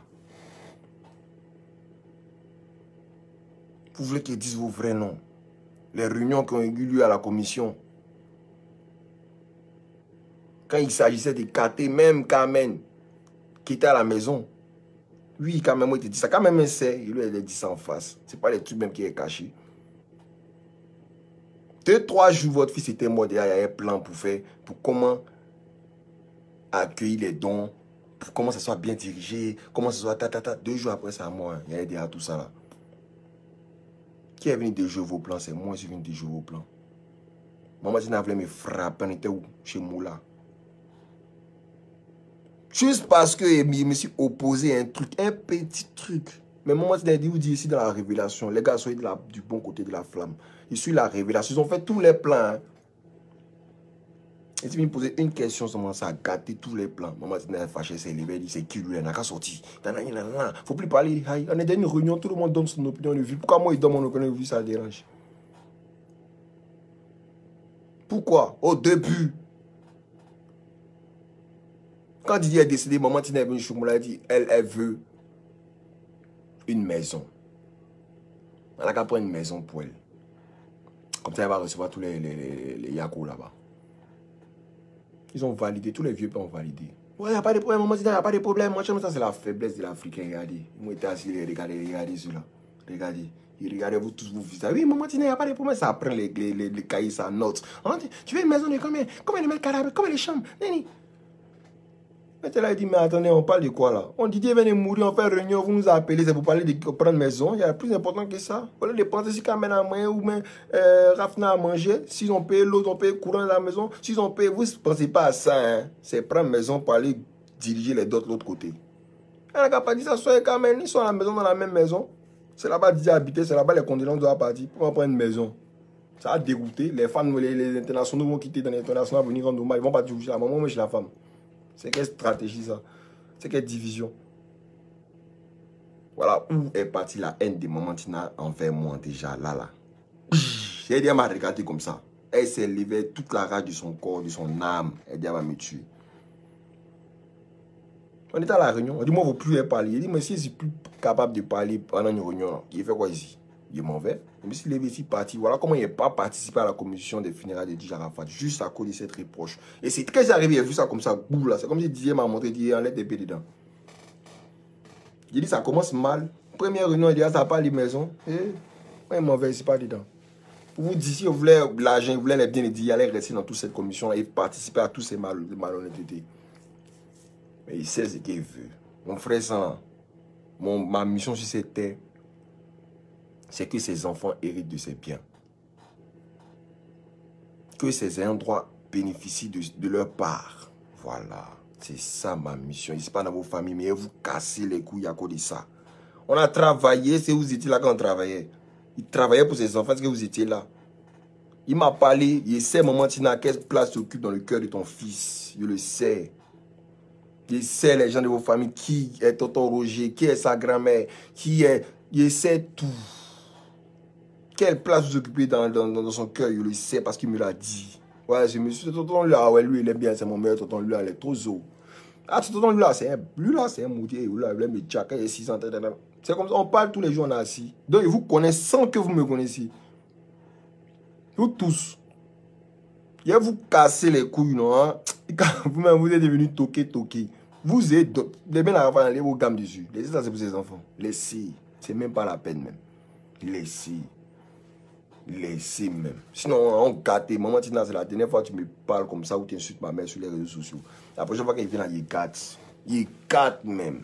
Vous voulez qu'ils disent vos vrais noms. Les réunions qui ont eu lieu à la commission. Quand il s'agissait de Katé, même Carmen, qui était à la maison. Lui, quand même, il te dit ça. Quand même, il sait, il lui a dit ça en face. C'est pas les trucs même qui est caché. 2-3 jours, votre fils était mort. Il y a un plan pour faire, pour comment accueillir les dons, pour comment ça soit bien dirigé, comment ça soit 2 jours après, c'est à moi. Il y a déjà tout ça là. Qui est venu déjouer vos plans? C'est moi qui suis venu déjouer vos plans. Maman Tina voulait me frapper. On était où? Chez Moula. Juste parce que je me suis opposé à un truc, un petit truc. Mais Maman Tina dit, vous dit ici dans la révélation, les gars, soyez du bon côté de la flamme. Ils suivent la révélation. Ils ont fait tous les plans. Hein. Ils sont venus poser une question, ça a gâté tous les plans. Maman Tina est fâchée, c'est levé, dit c'est qui lui, il n'a qu'à sortir. Faut plus parler. On est dans une réunion, tout le monde donne son opinion de vue. Pourquoi moi, il donne mon opinion de vue, ça dérange? Pourquoi? Au début, quand Didier est décédé, Maman Tina est venue chez moi, elle dit, elle veut une maison. Elle a qu'à prendre une maison pour elle. Comme ça, elle va recevoir tous les Yako là-bas. Ils ont validé, tous les vieux pères ont validé. Ouais, il n'y a pas de problème, Maman Tina, il n'y a pas de problème. Moi, ça, c'est la faiblesse de l'Africain, regardez. Moi, j'étais assis, regardez cela. Regardez. Il regardez vous tous, vous visitez. Oui, Maman Tina, il n'y a pas de problème. Ça prend les cahiers, ça note. Tu veux une maison de combien? Combien de mètres carrés? Combien de chambres? Nani? Mais là, il dit, mais attendez, on parle de quoi là? On dit, Dieu vient de mourir, on fait réunion, vous nous appelez, c'est pour parler de prendre maison. Il y a plus important que ça. Voilà, les penser si Carmen a mangé ou même Rafna a mangé. S'ils ont payé l'autre, on paye courant de la maison. S'ils ont payé, vous ne pensez pas à ça. Hein? C'est prendre maison pour aller diriger les d'autres de l'autre côté. Elle n'a pas dit ça, soit Carmen, ils sont à la maison, dans la même maison. C'est là-bas Didier habiter, c'est là-bas les condoléances doivent partir. Pour prendre une maison. Ça a dégoûté. Les femmes, les internationaux vont quitter dans l'international, venir rendre hommage. Ils vont pas dire chez la maman, mais chez la femme. C'est quelle stratégie ça? C'est quelle division? Voilà où est partie la haine de Maman Tina envers moi déjà, là. Elle dit, elle m'a regardé comme ça. Elle s'est levée toute la rage de son corps, de son âme. Elle dit, elle va me tuer. On était à la réunion. On dit, moi, je ne veux plus parler. Il dit, mais si je ne suis plus capable de parler pendant une réunion, il fait quoi ici? Il est mauvais. Je me suis levé ici, parti. Voilà comment il n'a pas participé à la commission des funérailles de Didier Arafat, juste à cause de cette reproche. Et c'est quand j'arrive, j'ai vu ça comme ça, boum là. C'est comme si Didier m'a montré, Didier enlève des pieds dedans. J'ai dit, ça commence mal. Première réunion, il dit, ah, ça n'a pas les maisons. Et moi, il mauvais, c'est pas dedans. Pour vous dire, si vous voulez l'argent, vous voulez les biens, il dit, il allait rester dans toute cette commission et participer à tous ces malhonnêtetés. Mais il sait ce qu'il veut. Mon frère, ça, ma mission sur cette terre, c'est que ses enfants héritent de ses biens. Que ses endroits bénéficient de leur part. Voilà. C'est ça ma mission. Ce n'est pas dans vos familles, mais vous cassez les couilles à cause de ça. On a travaillé, c'est vous étiez là quand on travaillait. Il travaillait pour ses enfants, est-ce que vous étiez là? Il m'a parlé, il sait, Maman Tina, quelle place s'occupe dans le cœur de ton fils. Je le sais. Il sait les gens de vos familles, qui est tonton Roger, qui est sa grand-mère, qui est... Il sait tout. Quelle place vous occupez dans son cœur, je le sais parce qu'il me l'a dit. Ouais, c'est monsieur tonton là, ouais, lui il est bien, c'est mon meilleur tonton, lui là, il est trop zo. Ah, tonton lui là, c'est un moutier, lui là, il est métier, il est 600, c'est comme ça, on parle tous les jours, on est assis. Donc il vous connaît sans que vous me connaissiez. Vous tous. Il va vous casser les couilles, non? Hein? Vous-même, vous êtes devenu toqué. Vous êtes... Les bien à aller vos gammes dessus. Laissez ça, c'est pour ses enfants. Laissez. C'est même pas la peine, même. Laissez. Laissez même. Sinon, on gâte. Maman Tina, c'est la dernière fois que tu me parles comme ça ou tu insultes ma mère sur les réseaux sociaux. La prochaine fois qu'il vient là, il gâte. Il gâte même.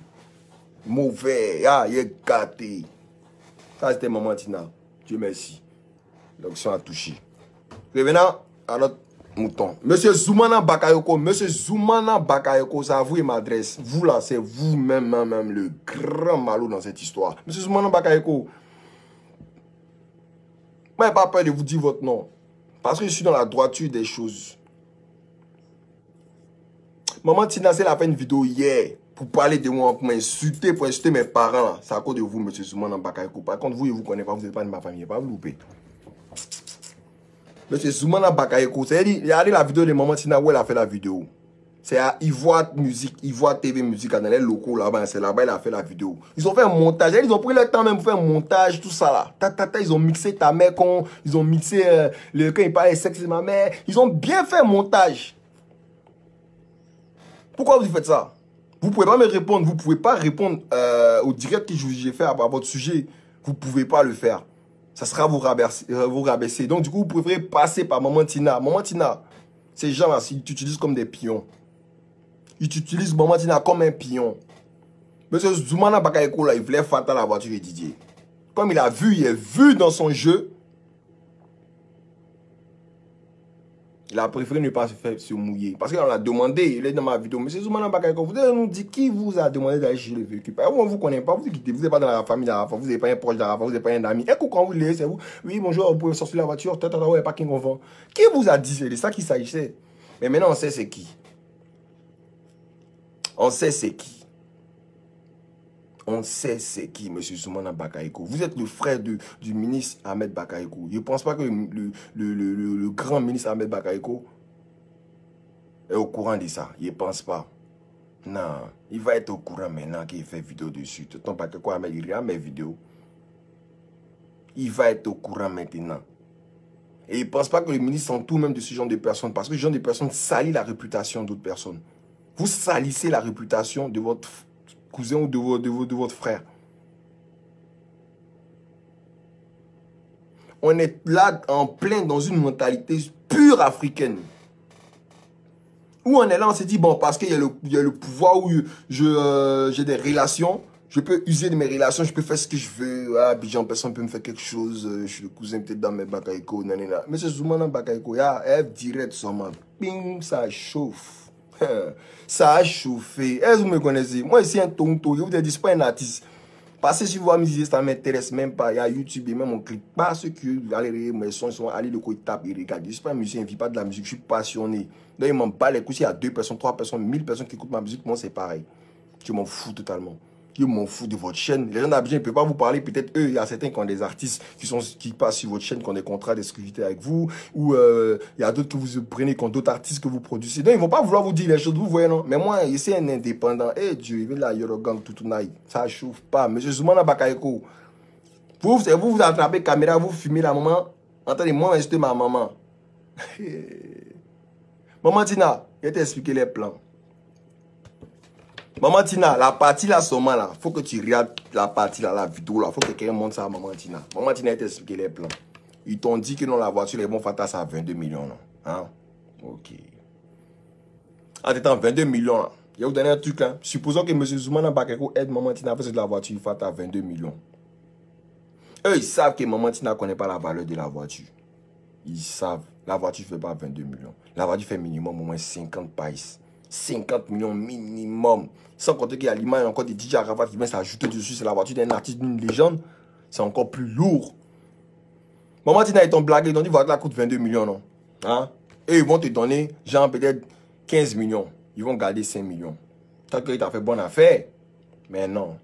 Mauvais. Ah, il est gâté. Ça, c'était Maman Tina. Dieu merci. L'option a touché. Revenant à notre mouton. Monsieur Zoumana Bakayoko, ça vous et m'adresse. Vous là, c'est vous-même, même le grand malou dans cette histoire. Monsieur Zoumana Bakayoko, moi, je n'ai pas peur de vous dire votre nom. Parce que je suis dans la droiture des choses. Maman Tina, elle a fait une vidéo hier pour parler de moi, pour insulter mes parents. C'est à cause de vous, monsieur Zoumana Bakayoko. Par contre, vous, je ne vous connaissez pas, vous n'êtes pas de ma famille. Pas vous louper. Monsieur Zoumana Bakayoko, c'est-à-dire, regardez la vidéo de Maman Tina où elle a fait la vidéo. C'est à Ivoire Musique, Ivoire TV Musique, dans les locaux là-bas, c'est là-bas, il a fait la vidéo. Ils ont fait un montage, ils ont pris le temps même pour faire un montage, tout ça là. Ils ont mixé ta mère ils ont mixé quand il parlait sexe de ma mère. Ils ont bien fait un montage. Pourquoi vous faites ça? Vous pouvez pas me répondre, vous pouvez pas répondre au direct que j'ai fait à votre sujet. Vous pouvez pas le faire. Ça sera vous rabaisser. Donc du coup, vous préférez passer par Maman Tina. Maman Tina, ces gens-là, ils t'utilisent comme des pions. Ils utilisent Maman Tina comme un pion. Monsieur Zoumana Bakayoko, là, il voulait faire la voiture de Didier. Comme il est vu dans son jeu, il a préféré ne pas se mouiller. Parce qu'on l'a demandé, il est dans ma vidéo. Monsieur Zoumana Bakayoko, vous devez nous dire qui vous a demandé d'aller chez le véhicule. On ne vous connaît pas, vous n'êtes pas dans la famille d'Arafat, vous n'êtes pas un proche d'Arafat, vous n'êtes pas un ami. Et quand vous l'êtes, c'est vous. Oui, bonjour, vous pouvez sortir la voiture, ouais, parking on vend. Qui vous a dit? C'est de ça qu'il s'agissait. Mais maintenant, on sait c'est qui. On sait c'est qui. On sait c'est qui, M. Zoumana Bakayoko. Vous êtes le frère du ministre Ahmed Bakayoko. Je ne pense pas que le grand ministre Ahmed Bakayoko est au courant de ça. Il ne pense pas. Non, il va être au courant maintenant qu'il fait vidéo dessus. Tonton Bakayoko Ahmed, il regarde mes vidéos. Il va être au courant maintenant. Et il ne pense pas que le ministre s'entoure même de ce genre de personnes. Parce que ce genre de personnes salit la réputation d'autres personnes. Vous salissez la réputation de votre cousin ou de votre frère. On est là en plein dans une mentalité pure africaine. Où on est là, on s'est dit, bon, parce qu'il y a le pouvoir où j'ai des relations, je peux user de mes relations, je peux faire ce que je veux. Ah, Bijan, personne peut me faire quelque chose. Je suis le cousin peut-être dans mes Bakayoko. Mais c'est Zoumana Bakayoko, F direct seulement. Ping, ça chauffe. Ça a chauffé. Est-ce que vous me connaissez? Moi, ici, un tonton, je vous ai dit, ce n'est pas un artiste. Parce que si vous voyez mes idées, ça ne m'intéresse même pas. Il y a YouTube et même on ne clique pas ceux qui allez mes sons, ils sont allés de quoi ils tapent et regardent. Je ne suis pas un musicien, je ne vis pas de la musique, je suis passionné. Donc, il m'en bat les coups. S'il y a 2 personnes, 3 personnes, 1000 personnes qui écoutent ma musique, moi, c'est pareil. Je m'en fous totalement. Je m'en fous de votre chaîne. Les gens d'Abidjan ne peuvent pas vous parler. Peut-être eux, il y a certains qui ont des artistes qui passent sur votre chaîne, qui ont des contrats d'exclusivité avec vous. Ou il y a d'autres que vous prenez, qui ont d'autres artistes que vous produisez. Donc, ils ne vont pas vouloir vous dire les choses. Vous voyez, non? Mais moi, ici, un indépendant. Eh Dieu, il veut la Yorogang Toutounaï. Ça ne chauffe pas. Monsieur Zoumana Bakayoko, vous attrapez la caméra, vous filmez la maman. Entendez-moi, insulter ma maman. Maman Tina, je vais t'expliquer les plans. Maman Tina, la partie là, seulement là, faut que tu regardes la partie là, la vidéo là, faut que quelqu'un montre ça à Maman Tina. Maman Tina, elle t'a expliqué les plans. Ils t'ont dit que non, la voiture, les bons fantasmes à 22 millions, non? Hein? Ok. En étant 22 millions, là, je vais vous donner un truc, hein. Supposons que M. Zoumana Bakayoko aide Maman Tina à faire de la voiture, il faut à 22 millions. Eux, ils savent que Maman Tina ne connaît pas la valeur de la voiture. Ils savent. La voiture ne fait pas 22 millions. La voiture fait minimum au moins 50 païs. 50 millions minimum. Sans compter qu'il y a l'image encore des DJ Arafat qui viennent s'ajouter dessus. C'est la voiture d'un artiste, d'une légende. C'est encore plus lourd. Maman Tina, ils t'ont blagué. Ils t'ont dit, la voiture coûte 22 millions, non? Hein? Et ils vont te donner, genre, peut-être 15 millions. Ils vont garder 5 millions. Tant qu'ils t'ont fait bonne affaire. Mais non.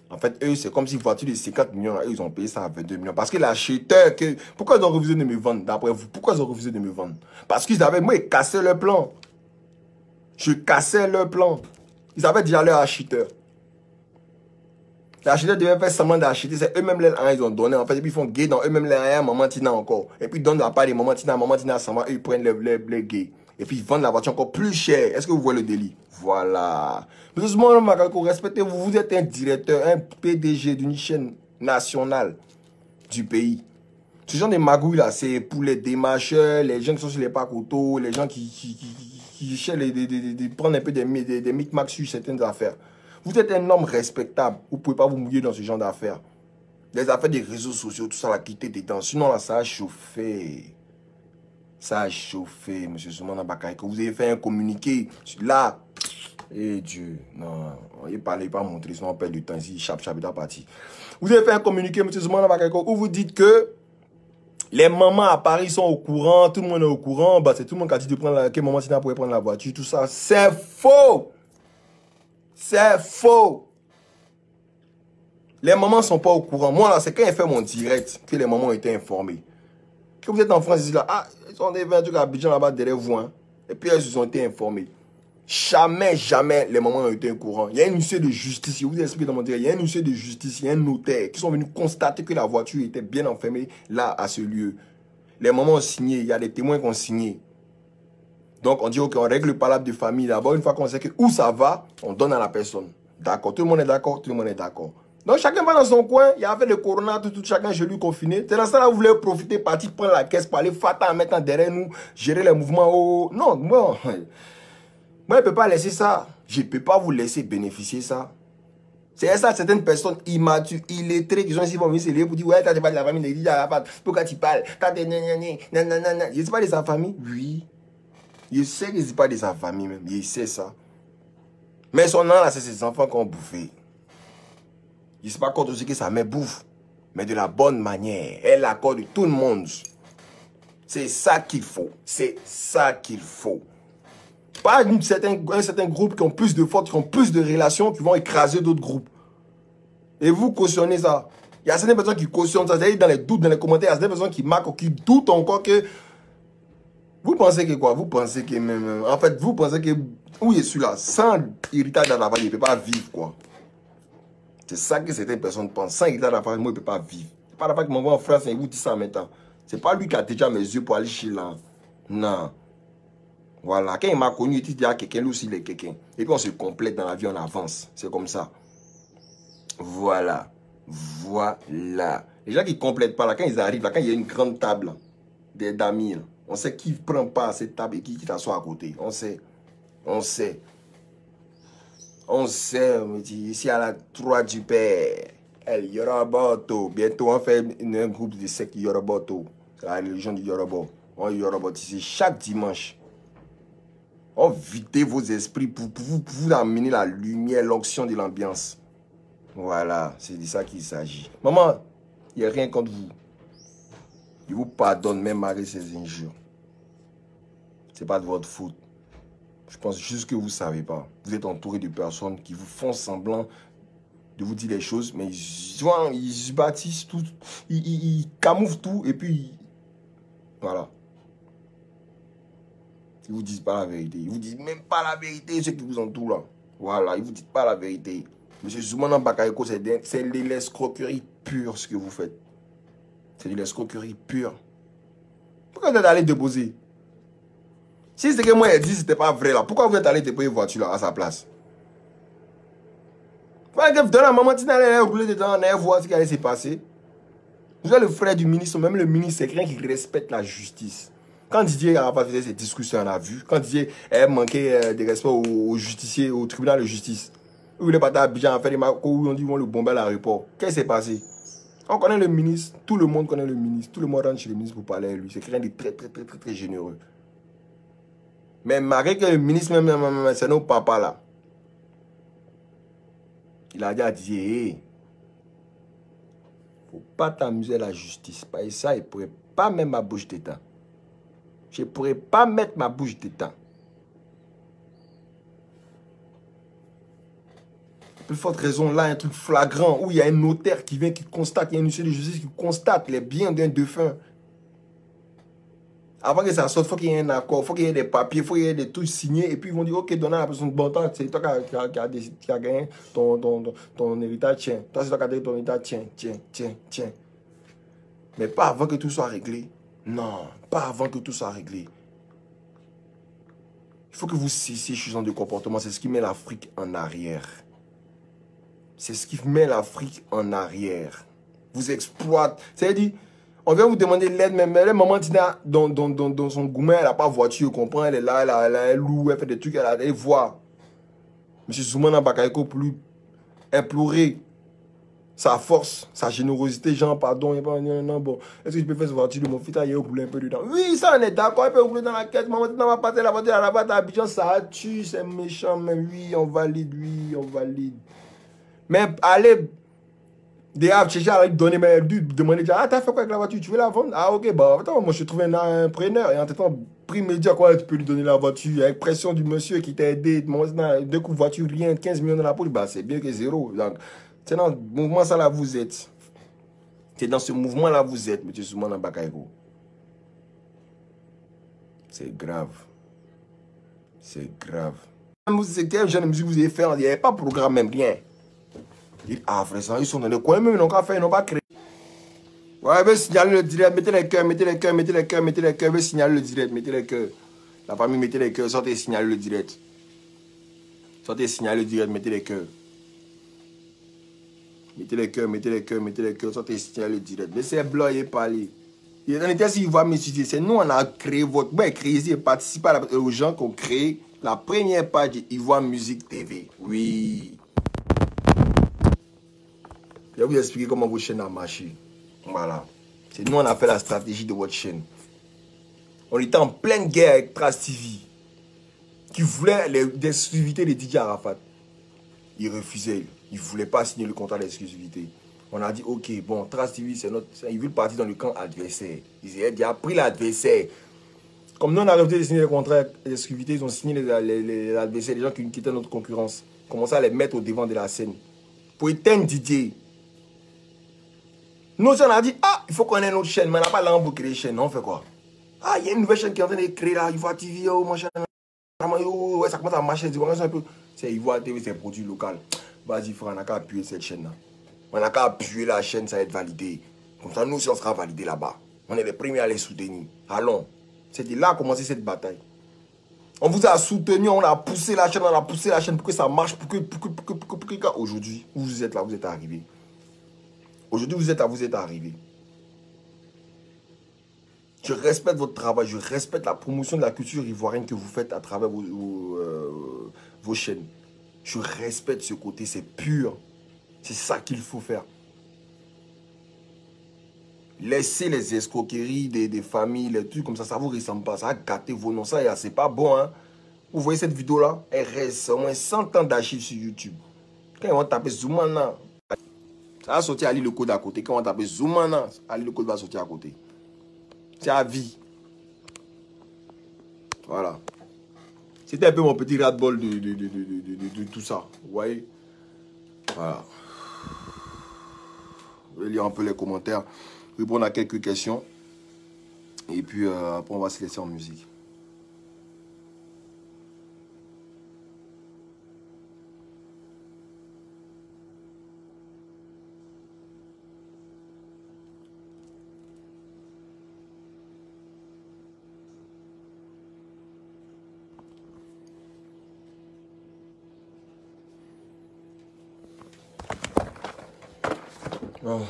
En fait, eux, c'est comme si la voiture de 50 millions, là, eux, ils ont payé ça à 22 millions. Parce que l'acheteur, pourquoi ils ont refusé de me vendre, d'après vous? Pourquoi ils ont refusé de me vendre? Parce qu'ils avaient, moi, ils cassaient le plan. Je cassais leur plan. Ils avaient déjà leur acheteur. L'acheteur devait faire semblant d'acheter. C'est eux-mêmes les ils ont donné. En fait, et puis ils font gay dans eux-mêmes les à Maman Tina encore. Et puis ils donnent la part de Maman Tina, ça va, eux, ils prennent les gays. Et puis ils vendent la voiture encore plus cher. Est-ce que vous voyez le délit? Voilà. Mais Zoumana Bakayoko, respectez-vous. Vous êtes un directeur, un PDG d'une chaîne nationale du pays. Ce genre de magouilles là, c'est pour les démarcheurs, les gens qui sont sur les parcs auto, les gens qui cherchent de prendre un peu des micmacs sur certaines affaires. Vous êtes un homme respectable. Vous ne pouvez pas vous mouiller dans ce genre d'affaires. Les affaires des réseaux sociaux, tout ça, la quitter dedans. Sinon, là, ça a chauffé. Ça a chauffé, M. Zoumana Bakayoko. Vous avez fait un communiqué. Là, eh Dieu, non, il ne pas montrer, sinon on perd du temps ici. Chap, il est parti. Vous avez fait un communiqué, M. Zoumana Bakayoko, où vous dites que les mamans à Paris sont au courant, tout le monde est au courant. Bah, c'est tout le monde qui a dit de prendre que Maman Tina pourrait prendre la voiture, tout ça. C'est faux! C'est faux! Les mamans ne sont pas au courant. Moi, là, c'est quand j'ai fait mon direct que les mamans ont été informées. Que vous êtes en France, ici, là, ah, ils ont des trucs à Abidjan là-bas derrière vous, hein. Et puis elles ont été informées. Jamais, jamais les mamans ont été au courant. Il y a une huissier de justice, je vous explique dans mon direct, il y a une huissier de justice, il y a un notaire qui sont venus constater que la voiture était bien enfermée là, à ce lieu. Les mamans ont signé, il y a des témoins qui ont signé. Donc on dit, ok, on règle le palabre de famille d'abord. Une fois qu'on sait que où ça va, on donne à la personne. D'accord, tout le monde est d'accord, tout le monde est d'accord. Donc chacun va dans son coin, il y avait le corona, tout chacun chez lui confiné. C'est dans ça là vous voulez profiter, partir prendre la caisse, pour aller fata, mettre derrière nous, gérer les mouvements. Oh. Non, moi, je ne peux pas laisser ça. Je ne peux pas vous laisser bénéficier ça. C'est ça, certaines personnes immatures, illettrées, qui sont ici pour venir se lever pour dire, ouais, t'as pas de la famille, pourquoi tu parles? Je ne sais pas de sa famille? Oui. Je sais que ce n'est pas de sa famille même. Je sais ça. Mais son nom là, c'est ses enfants qui ont bouffé. Je ne sais pas contre ce que sa mère bouffe. Mais de la bonne manière. Elle accorde tout le monde. C'est ça qu'il faut. C'est ça qu'il faut. Pas un certain groupe qui ont plus de force, qui ont plus de relations, qui vont écraser d'autres groupes. Et vous cautionnez ça. Il y a certaines personnes qui cautionnent ça. Dans les doutes, dans les commentaires, il y a certaines personnes qui marquent, qui doutent encore que... Vous pensez que quoi? Vous pensez que même... En fait, vous pensez que... Où je suis là, sans héritage dans la famille, il ne peut pas vivre, quoi. C'est ça que certaines personnes pensent. Sans héritage dans la famille, moi, il ne peut pas vivre. C'est pas la fois qu'il m'envoie en France et il vous dit ça en même temps. C'est pas lui qui a déjà mes yeux pour aller chez là. Non. Voilà. Quand il m'a connu, il dit à quelqu'un, lui aussi, il est quelqu'un. Et puis on se complète dans la vie, on avance. C'est comme ça. Voilà. Voilà. Les gens qui ne complètent pas, là, quand ils arrivent, là, quand il y a une grande table des d'amis, on sait qui ne prend pas cette table et qui t'assoit à côté. On sait. On sait. On sait, on me dit, ici à la 3 du Père, El Yorubato. Bientôt, on fait un groupe de sectes Yorubato. La religion du Yoruba. On Yorubotise chaque dimanche. On vide vos esprits pour vous amener la lumière, l'onction de l'ambiance. Voilà, c'est de ça qu'il s'agit. Maman, il n'y a rien contre vous. Je vous pardonne même malgré ces injures. Ce n'est pas de votre faute. Je pense juste que vous ne savez pas. Vous êtes entouré de personnes qui vous font semblant de vous dire les choses, mais ils se bâtissent tout, ils camouflent tout, et puis, voilà. Ils ne vous disent pas la vérité. Ils ne vous disent même pas la vérité, ceux qui vous entourent là. Voilà, ils ne vous disent pas la vérité. Monsieur Zoumana Bakayoko, c'est de l'escroquerie pure ce que vous faites. C'est de l'escroquerie pure. Pourquoi vous êtes allé déposer? Si c'est que moi j'ai dit c'était pas vrai là, pourquoi vous êtes allé déposer une voiture là à sa place? Pourquoi que vous donnez à maman, tu n'allais rouler dedans, on allait voir ce qui allait se passer? Vous êtes le frère du ministre, même le ministre, c'est quelqu'un qui respecte la justice. Quand Didier Arafat faisait ses discussions, on a vu. Quand Didier manquait de respect aux justiciers, au tribunal de justice. Où il est parti à Abidjan à faire des marques, où on dit qu'on le bombe à l'aéroport. Qu'est-ce qui s'est passé? On connaît le ministre, tout le monde connaît le ministre. Tout le monde rentre chez le ministre pour parler à lui. C'est quelqu'un de très généreux. Mais malgré que le ministre, même c'est nos papas là. Il a dit à Didier, hey, faut pas t'amuser à la justice. Par ça, il ne pourrait pas mettre ma bouche dedans. Je ne pourrais pas mettre ma bouche dedans. Plus forte raison, là, un truc flagrant où il y a un notaire qui vient, qui constate, il y a un huissier de justice qui constate les biens d'un défunt. Avant que ça sorte, il faut qu'il y ait un accord, il faut qu'il y ait des papiers, il faut qu'il y ait des trucs signés. Et puis ils vont dire, ok, donne à la personne, bon temps, c'est toi qui as gagné ton héritage, tiens. Toi, c'est toi qui as gagné ton héritage, tiens. Mais pas avant que tout soit réglé. Non, pas avant que tout soit réglé. Il faut que vous cessiez ce genre de comportement. C'est ce qui met l'Afrique en arrière. C'est ce qui met l'Afrique en arrière. Vous exploitez. C'est-à-dire, on vient vous demander l'aide, mais la maman Tina, dans son gourmet, elle n'a pas de voiture, comprend, elle est là, elle loue, elle fait des trucs, elle voit. Monsieur Zoumana Bakayoko pour lui implorer sa force, sa générosité, genre, pardon, non, bon, est-ce que je peux faire cette voiture de mon fils, il rouler un peu dedans? Oui, ça, on est d'accord, il peut rouler dans la caisse, maman Tina va passer la voiture à la base à Abidjan, ça tue, c'est méchant, mais oui, on valide. Mais allez, chercher à lui donner, mais lui demander, ah, t'as fait quoi avec la voiture? Tu veux la vendre? Ah, ok, bah, attends, moi je trouve un preneur. Et en temps, prix média, quoi, tu peux lui donner la voiture avec pression du monsieur qui t'a aidé. Deux coups de voiture, rien, 15 millions dans la poche, bah, c'est bien que zéro. Donc, c'est dans ce mouvement, ça là, vous êtes. C'est dans ce mouvement là, vous êtes, monsieur Zoumana Bakayoko. C'est grave. C'est grave. C'est quel genre de musique vous avez fait? Il n'y avait pas de programme, même rien. Ah, frère, ça, ils sont dans le coin, même ils n'ont pas fait, ils n'ont pas créé. Ouais, veut signaler le direct, mettez les cœurs, mettez les cœurs, mettez les cœurs, mettez les cœurs, veut signaler le direct, mettez les cœurs. La famille, mettez les cœurs, sortez signaler le direct. Sortez signaler le direct, mettez les cœurs. Mettez les cœurs, mettez les cœurs, mettez les cœurs, sortez signaler le direct. Laissez blanc et parler. En était si il va m'étudier, c'est nous on a créé votre. Ouais, créé, participé aux gens qui ont créé la première page d'Ivoire Musique TV. Oui. Je vais vous expliquer comment votre chaîne a marché. Voilà. C'est nous on a fait la stratégie de votre chaîne. On était en pleine guerre avec Trace TV, qui voulait l'exclusivité de DJ Arafat. Il refusait. Il ne voulait pas signer le contrat d'exclusivité. On a dit, ok, bon, Trace TV, c'est notre. Ils veulent partir dans le camp adversaire. Ils ont pris l'adversaire. Comme nous, on a refusé de signer le contrat d'exclusivité, ils ont signé les adversaires, les gens qui étaient notre concurrence. Commencé à les mettre au devant de la scène. Pour éteindre Didier. Nous, on a dit, ah, il faut qu'on ait notre chaîne, mais on n'a pas l'âme pour créer une chaîne. On fait quoi? Ah, il y a une nouvelle chaîne qui est en train de créer là, Ivoire TV, oh, machin. Ouais, ça commence à marcher. C'est Ivoire TV, c'est produit local. Vas-y, frère, on n'a qu'à appuyer cette chaîne-là. On n'a qu'à appuyer la chaîne, ça va être validé. Comme ça, nous aussi, on sera validé là-bas. On est les premiers à les soutenir. Allons. C'était là a commencé cette bataille. On vous a soutenu, on a poussé la chaîne, pour que ça marche, pour que aujourd'hui, vous êtes là, vous êtes arrivés. Aujourd'hui, vous êtes arrivés. Je respecte votre travail, je respecte la promotion de la culture ivoirienne que vous faites à travers vos chaînes. Je respecte ce côté, c'est pur. C'est ça qu'il faut faire. Laissez les escroqueries des familles, les trucs comme ça ne vous ressemble pas. Ça a gâté vos noms, ça c'est pas bon. Hein? Vous voyez cette vidéo-là? Elle reste au moins 100 ans d'archives sur YouTube. Quand ils vont taper Zoumana, ça va sortir Ali le code à côté. Quand on va taper Zoumana, Ali le code va sortir à côté. C'est à vie. Voilà. C'était un peu mon petit ras-le-bol de tout ça. Vous voyez? Voilà. Je vais lire un peu les commentaires, répondre à quelques questions. Et puis après, on va se laisser en musique. Oh.